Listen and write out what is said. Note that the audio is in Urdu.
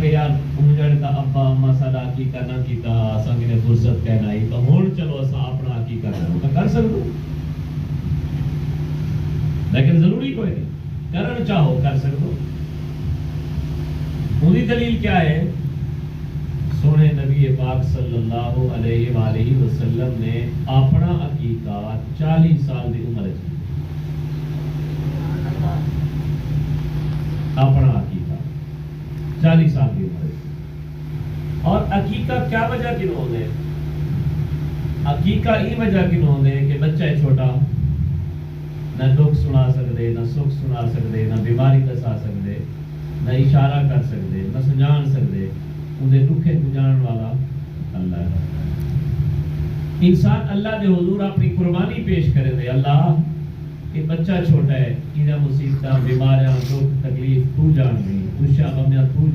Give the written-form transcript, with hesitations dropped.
کہ یار اونجڑ کا ابا اما ساڈا عقیقہ نہ کیتا اساں نے فرصت کہنا ہی تو ہن چلو اساں اپنا عقیقہ کرو تو کر سکدو، لیکن ضروری کوئی نہیں، کرن چاہو کر سکدو۔ اونی دلیل کیا ہے؟ سونے نبی پاک صلی اللہ علیہ وآلہ وسلم نے اپنا عقیقہ 40 سال دی عمر وچ اپنا عقیقہ 40 سال کی عمر وچ، اور عقیقہ کیا وجہ کی ہوندے؟ عقیقہ ای وجہ کی ہوندے کہ بچہ ہے چھوٹا، نہ دکھ سنا سکدے، نہ سکھ سنا سکدے، نہ بیماری دسا سکدے، نہ اشارہ کر سکدے، نہ سمجھان سکدے، اندے دکھے پجان والا اللہ ہے۔ انسان اللہ دے حضور اپنی قربانی پیش کرے دے، اللہ یہ بچہ چھوٹا ہے، انہاں مصیبتاں بیماریاں دکھ تکلیف تو جان گئی، خوشیاں غمیاں تو جان